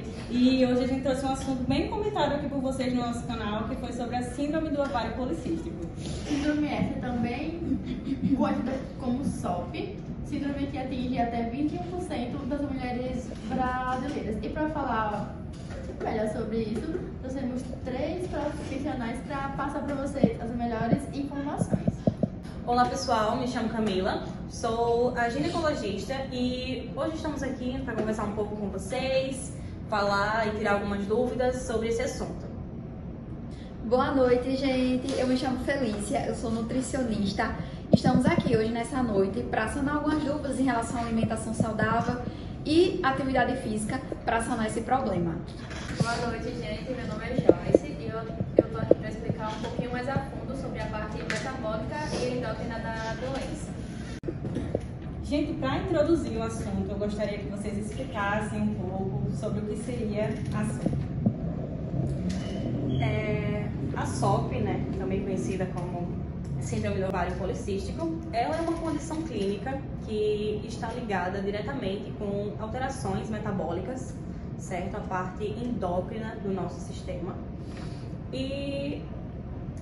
gente. E hoje a gente trouxe um assunto bem comentado aqui por vocês no nosso canal, que foi sobre a síndrome do ovário policístico. Síndrome essa também conhecida como SOP, síndrome que atinge até 21% das mulheres brasileiras. E para falar melhor sobre isso, nós temos 3 profissionais para passar para vocês as melhores informações. Olá pessoal, me chamo Camila, sou a ginecologista e hoje estamos aqui para conversar um pouco com vocês, falar e tirar algumas dúvidas sobre esse assunto. Boa noite, gente. Eu me chamo Felícia, eu sou nutricionista. Estamos aqui hoje nessa noite para sanar algumas dúvidas em relação à alimentação saudável e atividade física para sanar esse problema. Boa noite, gente. Meu nome é Joyce e eu tô aqui para explicar um pouquinho mais a fundo sobre a parte metabólica e endócrina da doença. Gente, para introduzir o assunto, eu gostaria que vocês explicassem um pouco sobre o que seria a SOP. A SOP, né, também conhecida como síndrome do ovário policístico, ela é uma condição clínica que está ligada diretamente com alterações metabólicas, certo? A parte endócrina do nosso sistema. E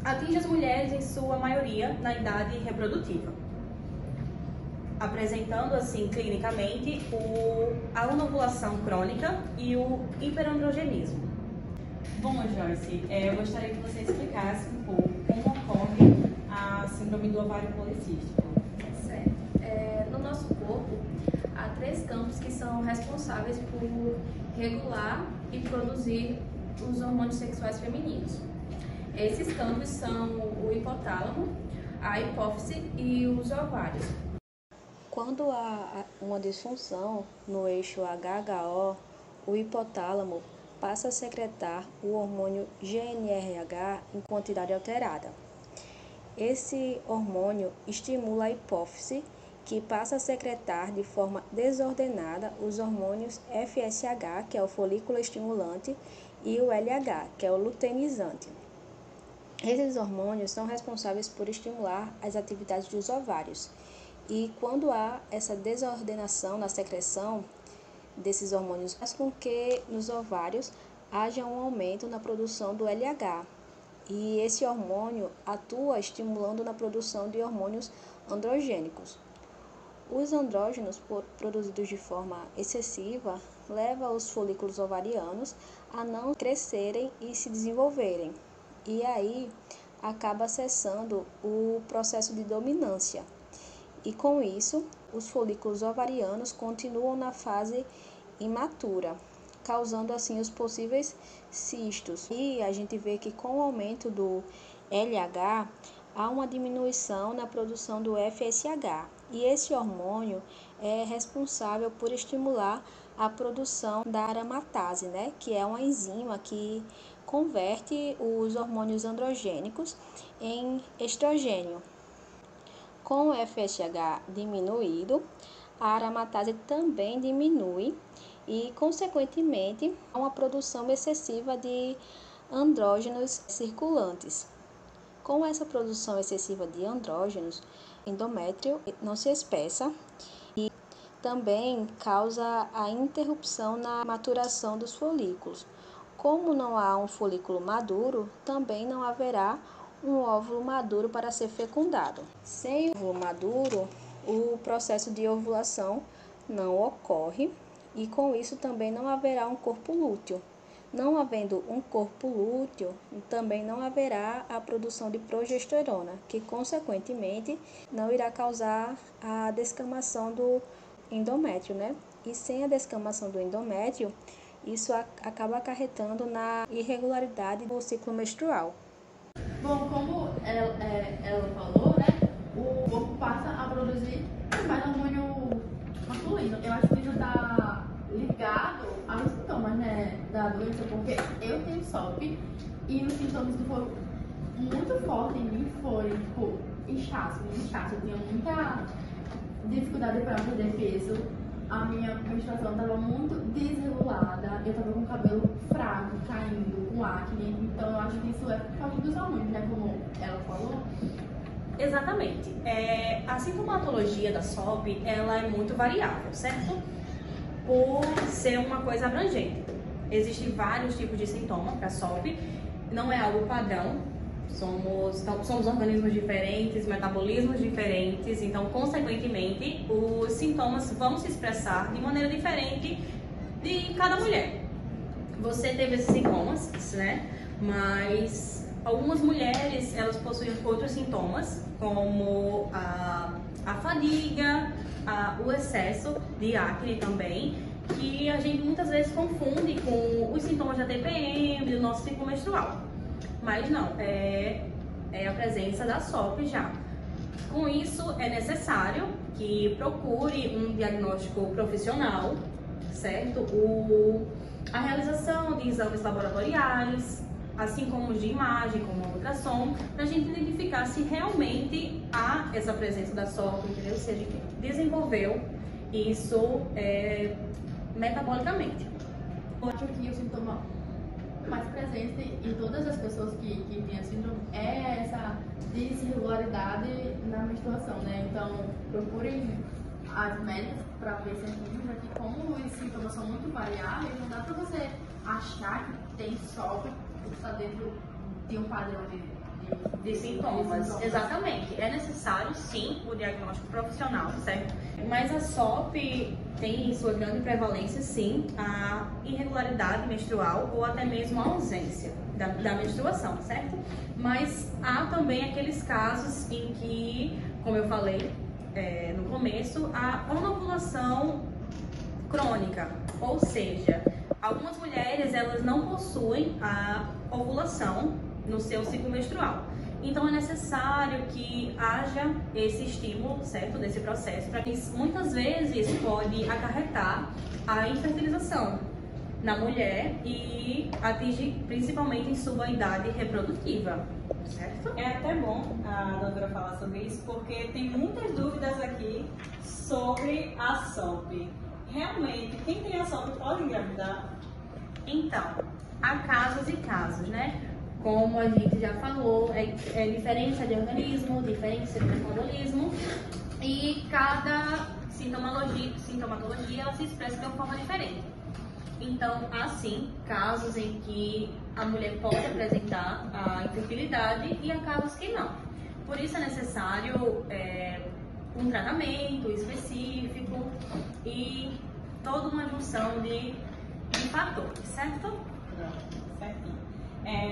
atinge as mulheres em sua maioria na idade reprodutiva, apresentando assim clinicamente a anovulação crônica e o hiperandrogenismo. Bom, Joyce, eu gostaria que você explicasse um pouco como ocorre a síndrome do ovário policístico. Certo. No nosso corpo, há 3 campos que são responsáveis por regular e produzir os hormônios sexuais femininos. Esses campos são o hipotálamo, a hipófise e os ovários. Quando há uma disfunção no eixo HHO, o hipotálamo passa a secretar o hormônio GnRH em quantidade alterada. Esse hormônio estimula a hipófise, que passa a secretar de forma desordenada os hormônios FSH, que é o folículo estimulante, e o LH, que é o luteinizante. Esses hormônios são responsáveis por estimular as atividades dos ovários. E quando há essa desordenação na secreção desses hormônios, faz com que nos ovários haja um aumento na produção do LH. E esse hormônio atua estimulando na produção de hormônios androgênicos. Os andrógenos produzidos de forma excessiva levam os folículos ovarianos a não crescerem e se desenvolverem. E aí acaba cessando o processo de dominância. E com isso, os folículos ovarianos continuam na fase imatura, causando assim os possíveis cistos. E a gente vê que com o aumento do LH, há uma diminuição na produção do FSH. E esse hormônio é responsável por estimular a produção da aromatase, né? Que é uma enzima que converte os hormônios androgênicos em estrogênio. Com o FSH diminuído, a aromatase também diminui e, consequentemente, há uma produção excessiva de andrógenos circulantes. Com essa produção excessiva de andrógenos, o endométrio não se espessa e também causa a interrupção na maturação dos folículos. Como não há um folículo maduro, também não haverá um óvulo maduro para ser fecundado. Sem óvulo maduro, o processo de ovulação não ocorre e com isso também não haverá um corpo lúteo. Não havendo um corpo lúteo, também não haverá a produção de progesterona, que consequentemente não irá causar a descamação do endométrio, né? E sem a descamação do endométrio, isso acaba acarretando na irregularidade do ciclo menstrual. Bom, como ela falou, né, o corpo passa a produzir mais hormônio masculino. Eu acho que isso está ligado aos sintomas, né, da doença, porque eu tenho SOP e os sintomas que foram muito fortes em mim foram, tipo, inchaço. Eu tinha muita dificuldade para perder peso, a minha menstruação estava muito desregulada, eu estava com o cabelo fraco, caindo, com acne, então eu acho que isso é por causa dos hormônios, né, como ela falou. Exatamente. A sintomatologia da SOP, ela é muito variável, certo? Por ser uma coisa abrangente. Existem vários tipos de sintoma para a SOP, não é algo padrão, somos organismos diferentes, metabolismos diferentes, então, consequentemente, os sintomas vão se expressar de maneira diferente de cada mulher. Você teve esses sintomas, né? Mas algumas mulheres, elas possuem outros sintomas, como a fadiga, o excesso de acne também, que a gente muitas vezes confunde com os sintomas da TPM, do nosso ciclo menstrual. Mas não, é a presença da SOP já. Com isso, é necessário que procure um diagnóstico profissional, certo? A realização de exames laboratoriais, assim como os de imagem, como o ultrassom, para a gente identificar se realmente há essa presença da SOP, entendeu? Se a gente desenvolveu isso metabolicamente. Eu acho que o sintoma mais presente em todas as pessoas que têm a síndrome é essa desregularidade na menstruação, né? Então, procurem as médicas para ver certinho, já que como os sintomas são muito variáveis, não dá para você achar que tem SOP, porque está dentro de um padrão de sintomas. Exatamente. É necessário, sim, o diagnóstico profissional, certo? Mas a SOP tem em sua grande prevalência, sim, a irregularidade menstrual ou até mesmo a ausência da menstruação, certo? Mas há também aqueles casos em que, como eu falei no começo, a anovulação crônica, ou seja, algumas mulheres elas não possuem a ovulação no seu ciclo menstrual. Então é necessário que haja esse estímulo, certo, desse processo, para que muitas vezes pode acarretar a infertilização na mulher e atingir principalmente em sua idade reprodutiva, certo? É até bom a doutora falar sobre isso, porque tem muitas dúvidas aqui sobre a SOP. Realmente, quem tem a SOP pode engravidar? Então, há casos e casos, né? Como a gente já falou, é diferença de organismo, diferença de metabolismo, e cada sintomatologia ela se expressa de uma forma diferente. Então, há sim casos em que a mulher pode apresentar a infertilidade e há casos que não. Por isso é necessário um tratamento específico e toda uma junção de fatores, certo? Certinho.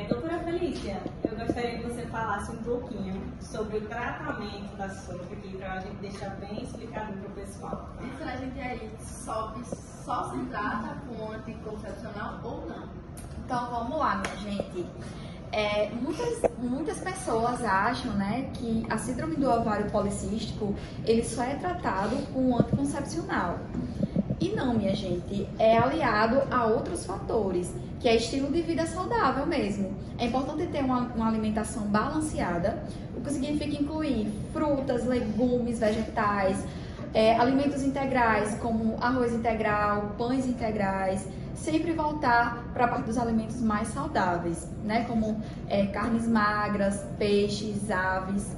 Doutora Felícia, eu gostaria que você falasse um pouquinho sobre o tratamento da SOP aqui, para a gente deixar bem explicado para o pessoal. Isso a gente aí SOP só se trata com anticoncepcional ou não? Então vamos lá, minha gente. Muitas pessoas acham, né, que a síndrome do ovário policístico ele só é tratado com anticoncepcional. E não, minha gente, é aliado a outros fatores, que é estilo de vida saudável mesmo. É importante ter uma alimentação balanceada, o que significa incluir frutas, legumes, vegetais, alimentos integrais, como arroz integral, pães integrais, sempre voltar para a parte dos alimentos mais saudáveis, né? Como carnes magras, peixes, aves,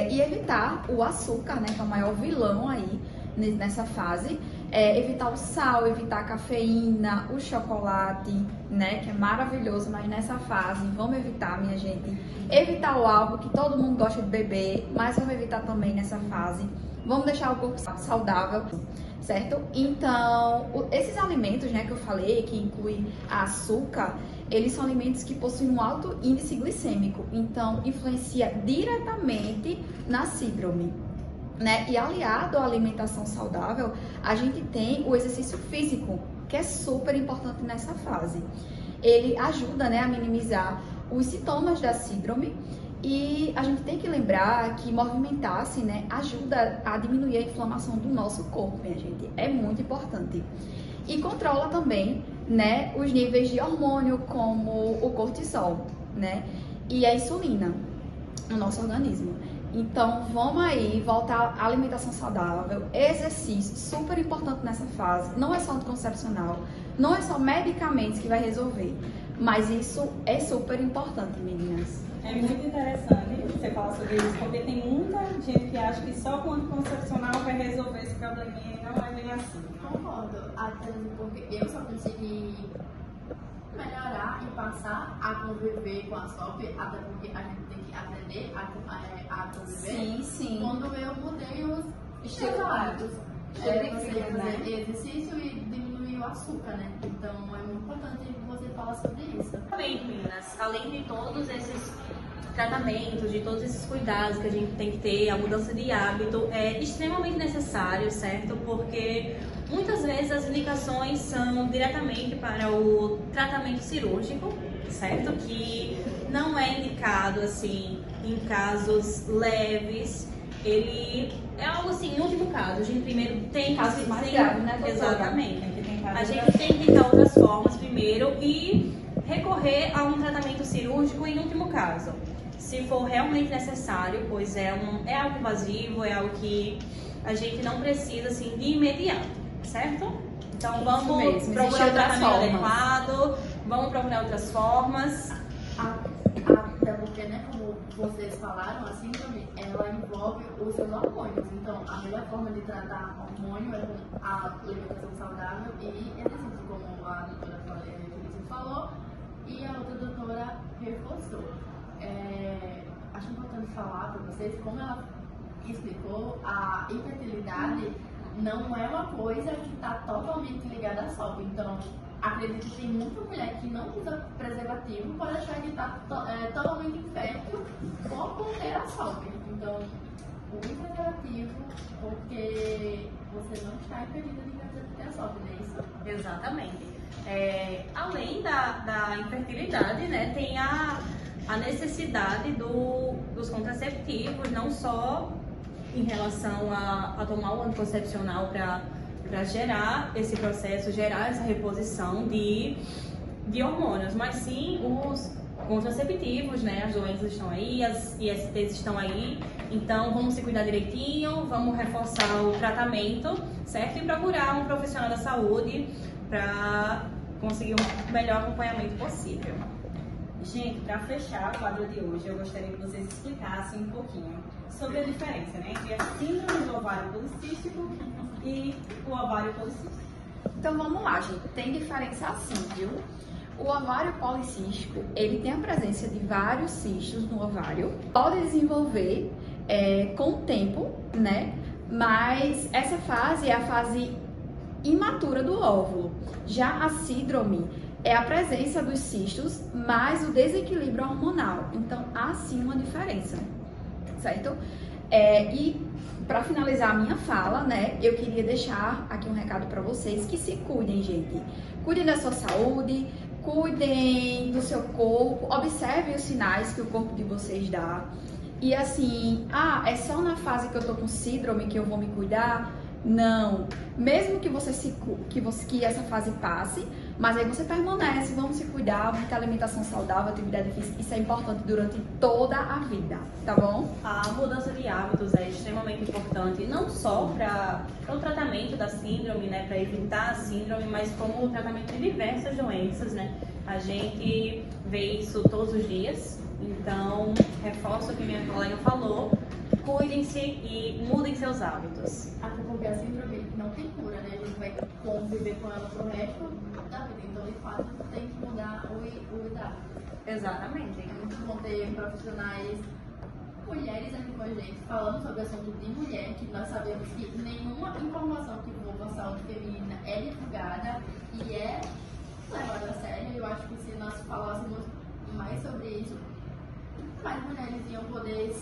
e evitar o açúcar, né? Que é o maior vilão aí nessa fase. Evitar o sal, evitar a cafeína, o chocolate, né, que é maravilhoso, mas nessa fase vamos evitar, minha gente. Evitar o álcool, que todo mundo gosta de beber, mas vamos evitar também nessa fase. Vamos deixar o corpo saudável, certo? Então, esses alimentos, né, que eu falei, que inclui açúcar, eles são alimentos que possuem um alto índice glicêmico, então influencia diretamente na síndrome. Né? E aliado à alimentação saudável, a gente tem o exercício físico, que é super importante nessa fase. Ele ajuda, né, a minimizar os sintomas da síndrome e a gente tem que lembrar que movimentar-se, né, ajuda a diminuir a inflamação do nosso corpo, minha gente. É muito importante. E controla também, né, os níveis de hormônio como o cortisol, né, e a insulina no nosso organismo. Então, vamos aí voltar à alimentação saudável, exercício, super importante nessa fase. Não é só anticoncepcional, não é só medicamentos que vai resolver, mas isso é super importante, meninas. É muito interessante você falar sobre isso, porque tem muita gente que acha que só com anticoncepcional vai resolver esse probleminha e não é bem assim. Concordo, até porque eu só consegui melhorar e passar a conviver com a SOP, até porque a gente tem que aprender a conviver. Sim. Quando eu mudei os Estilo hábitos, Estilo de você vida, né? fazer exercício e diminuir o açúcar, né? Então é muito importante que você fale sobre isso. Também, meninas, além de todos esses tratamentos, de todos esses cuidados que a gente tem que ter, a mudança de hábito é extremamente necessário, certo? Porque muitas vezes as indicações são diretamente para o tratamento cirúrgico, certo? Que não é indicado, assim, em casos leves. Ele é algo assim, em último caso, a gente primeiro tem que... Casos mais graves, né, doutora? Exatamente. A A gente tem que tentar outras formas primeiro e recorrer a um tratamento cirúrgico em último caso. Se for realmente necessário, pois é algo invasivo, é algo que a gente não precisa assim de imediato, certo? Então vamos mesmo, procurar existem um tratamento outras adequado, vamos procurar outras formas. Até porque, né, como vocês falaram, a síndrome, ela envolve os seus hormônios. Então, a melhor forma de tratar hormônio é com a alimentação saudável e exercício, como a doutora Felícia falou e a outra doutora reforçou. Acho importante falar para vocês, como ela explicou, a infertilidade não é uma coisa que está totalmente ligada à SOP. Então, acredito que tem muita mulher que não usa preservativo por achar que está totalmente infértil por conter a SOP. Então, use preservativo porque você não está impedida de ter a SOP, não é isso? Exatamente. Além da infertilidade, né, tem a necessidade dos contraceptivos, não só em relação a tomar o anticoncepcional para gerar esse processo, gerar essa reposição de hormônios, mas sim os contraceptivos, né? As doenças estão aí, as ISTs estão aí, então vamos se cuidar direitinho, vamos reforçar o tratamento, certo? E procurar um profissional da saúde para conseguir um melhor acompanhamento possível. Gente, para fechar o quadro de hoje, eu gostaria que vocês explicassem um pouquinho sobre a diferença, né, entre a síndrome do ovário policístico e o ovário policístico. Então vamos lá, gente. Tem diferença sim, viu? O ovário policístico, ele tem a presença de vários cistos no ovário. Pode desenvolver com o tempo, né? Mas essa fase é a fase imatura do óvulo. Já a síndrome é a presença dos cistos mais o desequilíbrio hormonal. Então, há sim uma diferença, certo? E para finalizar a minha fala, né, eu queria deixar aqui um recado para vocês que se cuidem, gente. Cuidem da sua saúde, cuidem do seu corpo, observem os sinais que o corpo de vocês dá. E assim, é só na fase que eu tô com síndrome que eu vou me cuidar? Não. Mesmo que que essa fase passe, mas aí você permanece, vamos se cuidar, vamos ter alimentação saudável, atividade física, isso é importante durante toda a vida, tá bom? A mudança de hábitos é extremamente importante, não só para o tratamento da síndrome, né, para evitar a síndrome, mas como o tratamento de diversas doenças, né? A gente vê isso todos os dias, então reforço o que minha colega falou, cuidem-se e mudem seus hábitos. Até porque a síndrome não tem cura, né? A gente vai conviver com ela pro resto da vida. Então, de fato, tem que mudar o hábito. Exatamente. É muito bom ter profissionais, mulheres aqui com a gente, falando sobre o assunto de mulher, que nós sabemos que nenhuma informação que envolva a saúde feminina é divulgada e é levada a sério. Eu acho que se nós falássemos mais sobre isso, mais mulheres iam poder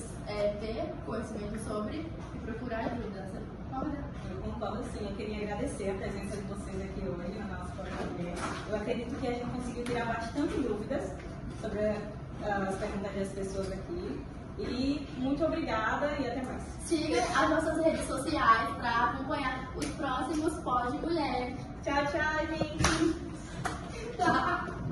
ter conhecimento sobre e procurar ajuda. Você concorda? Eu concordo sim, eu queria agradecer a presença de vocês aqui hoje na nossa podcast. Eu acredito que a gente conseguiu tirar bastante dúvidas sobre as perguntas das pessoas aqui. E muito obrigada e até mais. Siga as nossas redes sociais para acompanhar os próximos Pode Mulher. Tchau, tchau, gente! Tchau!